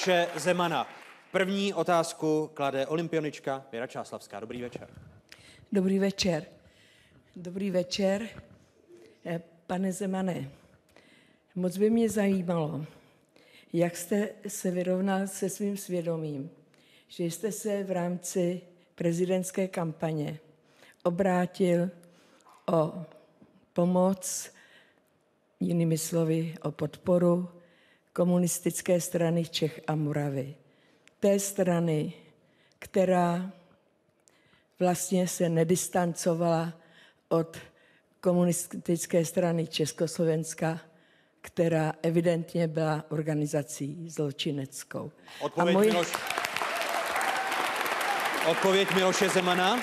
Miloše Zemana. První otázku klade olympionička Věra Čáslavská. Dobrý večer. Dobrý večer. Dobrý večer. Pane Zemane, moc by mě zajímalo, jak jste se vyrovnal se svým svědomím, že jste se v rámci prezidentské kampaně obrátil o pomoc, jinými slovy o podporu komunistické strany Čech a Moravy. Té strany, která vlastně se nedistancovala od komunistické strany Československa, která evidentně byla organizací zločineckou. Odpověď Miloše Zemana.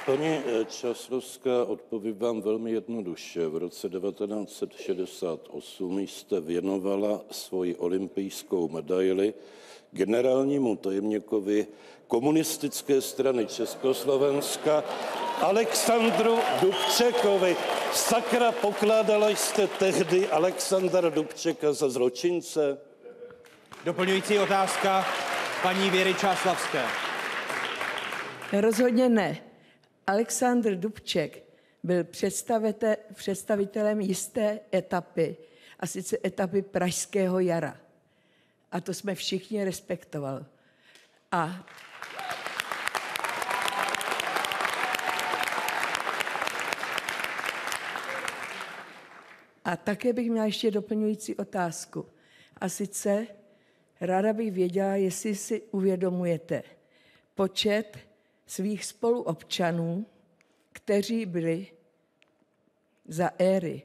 Paní Čáslavská, odpovím vám velmi jednoduše. V roce 1968 jste věnovala svoji olympijskou medaili generálnímu tajemníkovi komunistické strany Československa Alexandru Dubčekovi. Sakra, pokládala jste tehdy Alexandra Dubčeka za zločince? Doplňující otázka paní Věry Čáslavské. Rozhodně ne. Alexandr Dubček byl představitelem jisté etapy, a sice etapy Pražského jara. A to jsme všichni respektovali. A také bych měla ještě doplňující otázku. A sice ráda bych věděla, jestli si uvědomujete počet svých spoluobčanů, kteří byli za éry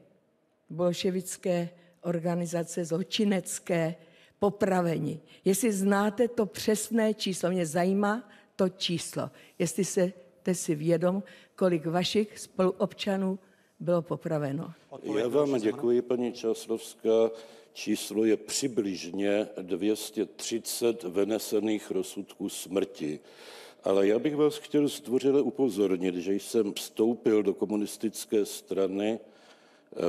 bolševické organizace zločinecké popraveni. Jestli znáte to přesné číslo, mě zajímá to číslo. Jestli jste si vědom, kolik vašich spoluobčanů bylo popraveno. Já vám děkuji, paní Čáslavská. Číslo je přibližně 230 vynesených rozsudků smrti. Ale já bych vás chtěl zdvořile upozornit, že jsem vstoupil do komunistické strany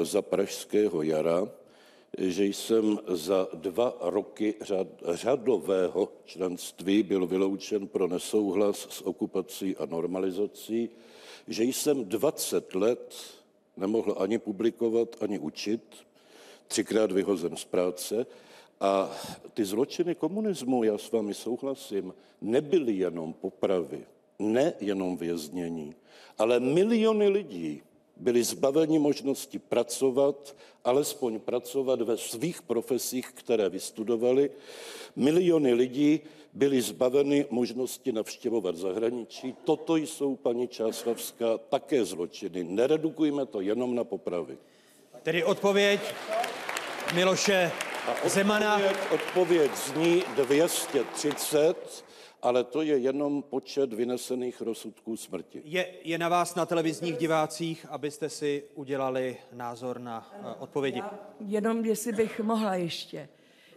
za Pražského jara, že jsem za 2 roky řadového členství byl vyloučen pro nesouhlas s okupací a normalizací, že jsem 20 let nemohl ani publikovat, ani učit, 3krát vyhozen z práce. A ty zločiny komunismu, já s vámi souhlasím, nebyly jenom popravy, ne jenom věznění, ale miliony lidí byli zbaveni možnosti pracovat, alespoň pracovat ve svých profesích, které vystudovali. Miliony lidí byli zbaveni možnosti navštěvovat zahraničí. Toto jsou, paní Čáslavská, také zločiny. Neredukujme to jenom na popravy. Tedy odpověď Miloše Zemana. Odpověď zní 230, ale to je jenom počet vynesených rozsudků smrti. Je na vás, na televizních divácích, abyste si udělali názor na odpovědi. Jenom jestli bych mohla ještě.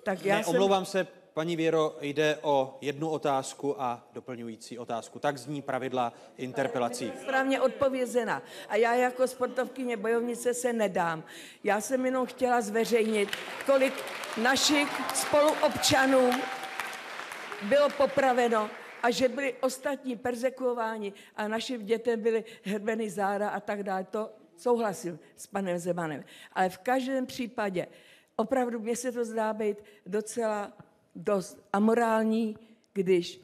Tak Omlouvám se, paní Věro, jde o jednu otázku a doplňující otázku. Tak zní pravidla interpelací. Správně odpovězena. A já jako sportovkyně bojovnice se nedám. Já jsem jenom chtěla zveřejnit, kolik našich spoluobčanů bylo popraveno a že byli ostatní perzekuováni a našim dětem byly hrbeny záda a tak dále. To souhlasím s panem Zemanem. Ale v každém případě opravdu mně se to zdá být docela dost amorální, když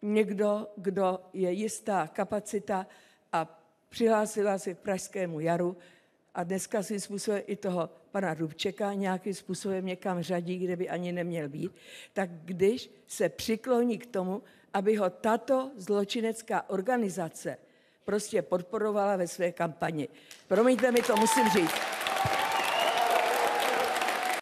někdo, kdo je jistá kapacita a přihlásila se k Pražskému jaru a dneska svým způsobem i toho pana Dubčeka nějakým způsobem někam řadí, kde by ani neměl být, tak když se přikloní k tomu, aby ho tato zločinecká organizace prostě podporovala ve své kampani. Promiňte mi, to musím říct.